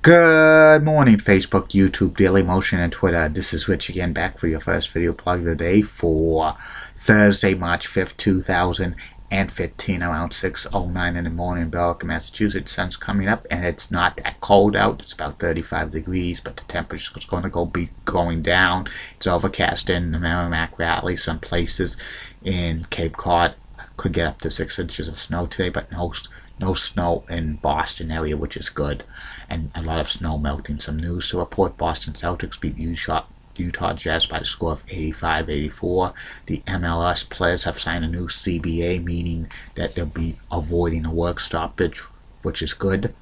Good morning, Facebook, YouTube, Daily Motion, and Twitter. This is Rich again, back for your first video plug of the day for Thursday, March 5th, 2015, around 6:09 in the morning in Berwick, Massachusetts. Sun's coming up, and it's not that cold out. It's about 35 degrees, but the temperature is going to be going down. It's overcast in the Merrimack Valley. Some places in Cape Cod could get up to 6 inches of snow today, but no snow in Boston area, which is good, and a lot of snow melting. Some news to report: Boston Celtics beat Utah Jazz by the score of 85-84. The MLS players have signed a new CBA, meaning that they'll be avoiding a work stoppage, which is good.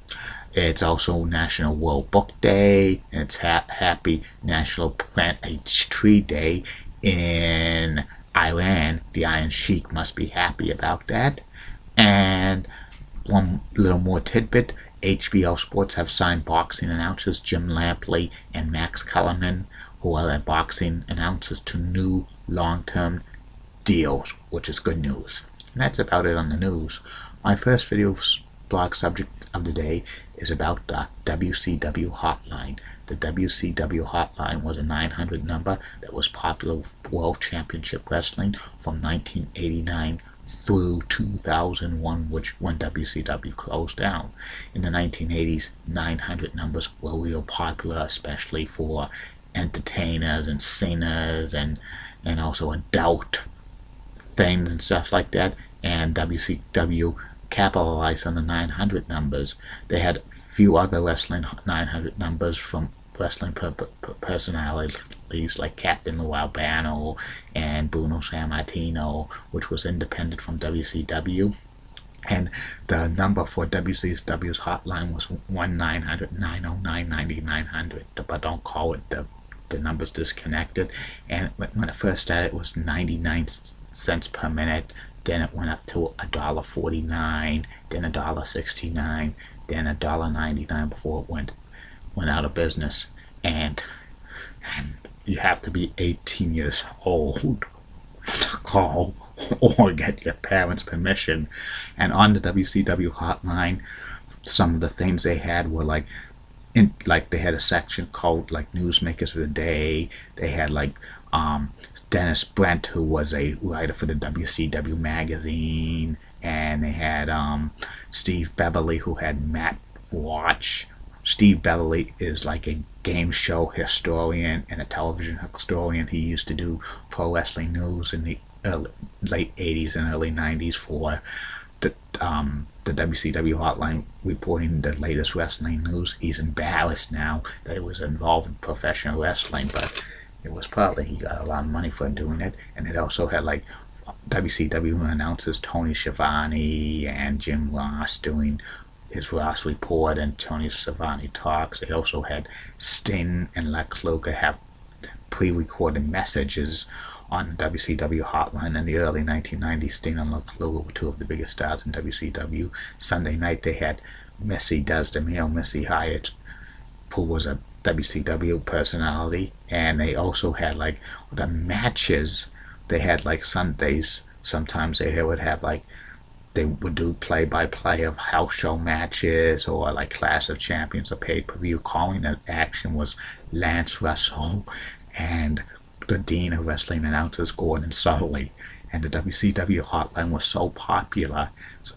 It's also National World Book Day, and it's Happy National Plant a Tree Day in Iran. The Iron Sheik must be happy about that. And one little more tidbit: HBO Sports have signed boxing announcers Jim Lampley and Max Kellerman, who are their boxing announcers, to new long-term deals, which is good news. And that's about it on the news. My first video blog subject of the day is about the WCW hotline. The WCW hotline was a 900 number that was popular with World Championship Wrestling from 1989 through 2001, when WCW closed down. In the 1980s, 900 numbers were real popular, especially for entertainers and singers and also adult things and stuff like that. And WCW capitalized on the 900 numbers. They had a few other wrestling 900 numbers from wrestling personalities like Captain Lou Albano and Bruno Sammartino, which was independent from WCW. And the number for WCW's hotline was 1-900-909-9900, but don't call it, the number's disconnected. And when it first started, it was 99 cents per minute. Then it went up to $1.49, then $1.69, then $1.99 before it went out of business. And you have to be 18 years old to call or get your parents' permission. And on the WCW hotline, some of the things they had were like they had a section called like Newsmakers of the Day. They had like Dennis Brent, who was a writer for the WCW magazine, and they had Steve Beverly, who had Matt Watch. Steve Beverly is like a game show historian and a television historian. He used to do pro wrestling news in the late 80s and early 90s for the WCW hotline, reporting the latest wrestling news. He's embarrassed now that he was involved in professional wrestling, but it was probably, he got a lot of money for doing it. And it also had like WCW announcers Tony Schiavone and Jim Ross doing his Ross Report and Tony Schiavone Talks. They also had Sting and Lex Luger have pre-recorded messages on the WCW hotline. In the early 1990s, Sting and Lex Luger were two of the biggest stars in WCW. Sunday night they had Missy Missy Hyatt, who was a WCW personality. And they also had like the matches. They had like Sundays, sometimes they would have like, they would do play-by-play of house show matches or like Clash of Champions or pay-per-view. Calling the action was Lance Russell and the Dean of Wrestling announcers Gordon Solie. And the WCW hotline was so popular,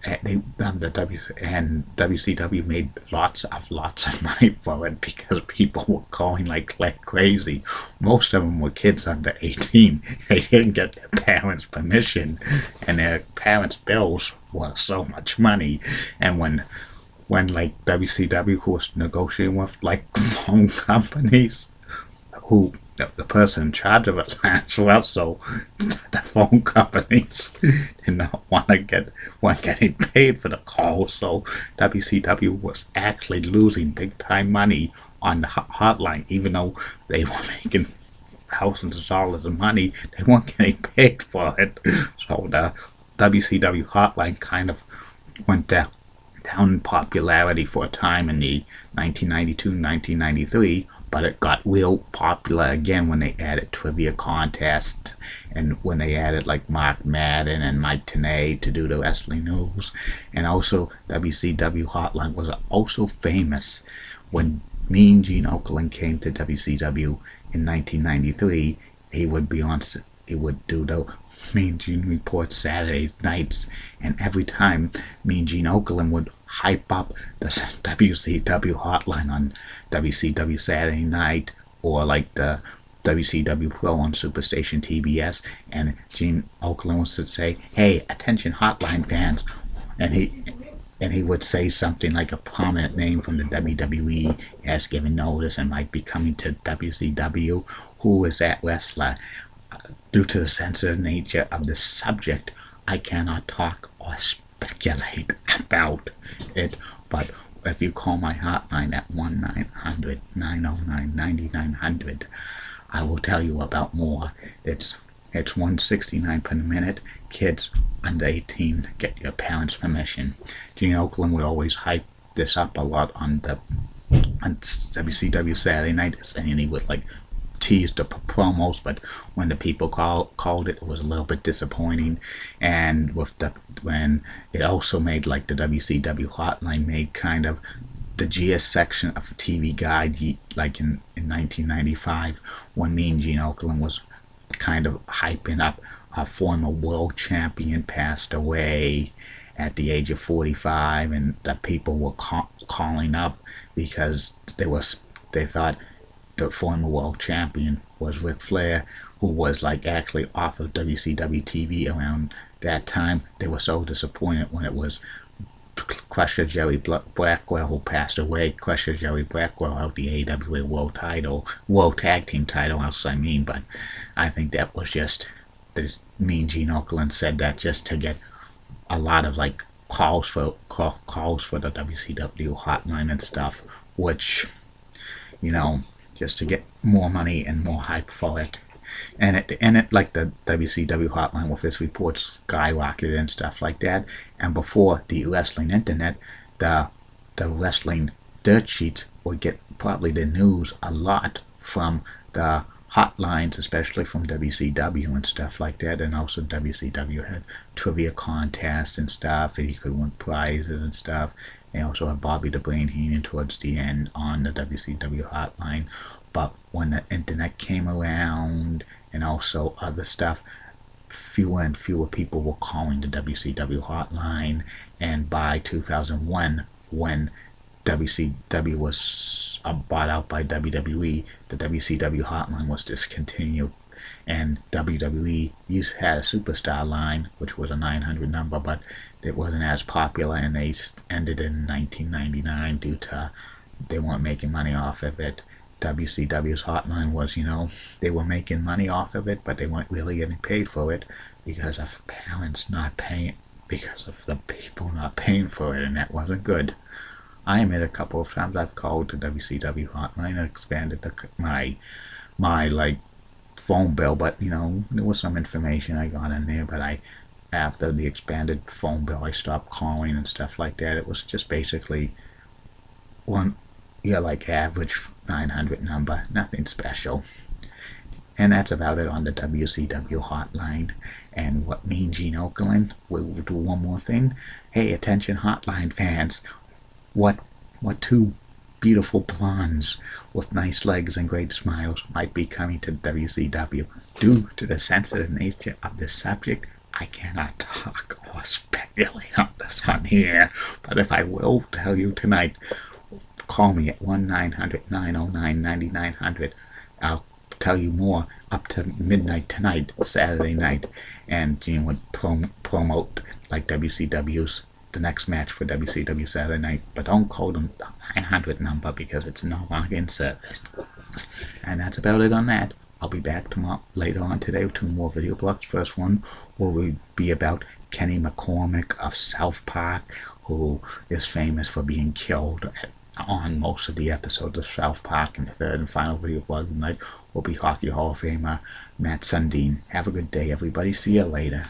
and WCW made lots of money for it because people were calling like crazy. Most of them were kids under 18. They didn't get their parents' permission, and their parents' bills were so much money. And when like WCW was negotiating with like phone companies, who the person in charge of it, Lance Russell, the phone companies did not want getting paid for the call, so WCW was actually losing big time money on the hotline. Even though they were making thousands of dollars of money, they weren't getting paid for it. So the WCW hotline kind of went down in popularity for a time in the 1992-1993, but it got real popular again when they added trivia contests and when they added like Mark Madden and Mike Tenay to do the wrestling news. And also WCW hotline was also famous when Mean Gene Okerlund came to WCW in 1993, he would be on. He would do the Mean Gene Report Saturday nights, and every time Mean Gene Okerlund would hype up the WCW hotline on WCW Saturday night, or like the WCW Pro on Superstation TBS, and Gene Okerlund would say, "Hey, attention hotline fans," and he would say something like a prominent name from the WWE has given notice and might be coming to WCW. Who is that wrestler? Due to the sensitive nature of the subject, I cannot talk or speculate about it, but if you call my hotline at 1-900-909-9900, I will tell you about more. It's $169 per minute. Kids under 18, get your parents' permission. Gene Okerlund would always hype this up a lot on WCW Saturday night, and he would like tease the promos, but when the people called it, it was a little bit disappointing. And when it also made like the WCW hotline made kind of the GS section of a TV guide, like in 1995, when Mean Gene Okerlund was kind of hyping up a former world champion passed away at the age of 45, and the people were calling up because they thought the former world champion was Ric Flair, who was like actually off of WCW TV around that time. They were so disappointed when it was Crusher Jerry Blackwell who passed away. Crusher Jerry Blackwell held the AWA World Tag Team title, but I think that was just, Mean Gene Okerlund said that just to get a lot of like calls for the WCW hotline and stuff, which, just to get more money and more hype for it. And it like the WCW hotline with its reports skyrocketed and stuff like that. And before the wrestling internet, the wrestling dirt sheets would get probably the news a lot from the hotlines, especially from WCW and stuff like that. And also WCW had trivia contests and stuff, and you could win prizes and stuff. They also had Bobby the Brain Heenan towards the end on the WCW hotline. But when the internet came around and also other stuff, fewer and fewer people were calling the WCW hotline. And by 2001, when WCW was bought out by WWE, the WCW hotline was discontinued. And WWE had a superstar line, which was a 900 number, but it wasn't as popular, and they ended in 1999 due to they weren't making money off of it. WCW's hotline was, they were making money off of it, but they weren't really getting paid for it because of parents not paying, because of the people not paying for it, and that wasn't good. I admit a couple of times I've called the WCW hotline and expanded my like phone bill, but there was some information I got in there, but after the expanded phone bill, I stopped calling and stuff like that. It was just basically like average 900 number, nothing special. And that's about it on the WCW hotline. And what Mean Gene Okerlund, we'll do one more thing. Hey, attention hotline fans, what two beautiful blondes with nice legs and great smiles might be coming to WCW? Due to the sensitive nature of the subject, I cannot talk or speculate on this on here, but if I will tell you tonight, call me at 1-900-909-9900. I'll tell you more up to midnight tonight, Saturday night, and Gene would promote like WCW's the next match for WCW Saturday night, but don't call them the 900 number because it's no longer in service. And that's about it on that. I'll be back later on today with 2 more video blogs. First one will be about Kenny McCormick of South Park, who is famous for being killed on most of the episodes of South Park. And the third and final video blog tonight will be Hockey Hall of Famer Matt Sundin. Have a good day, everybody. See you later.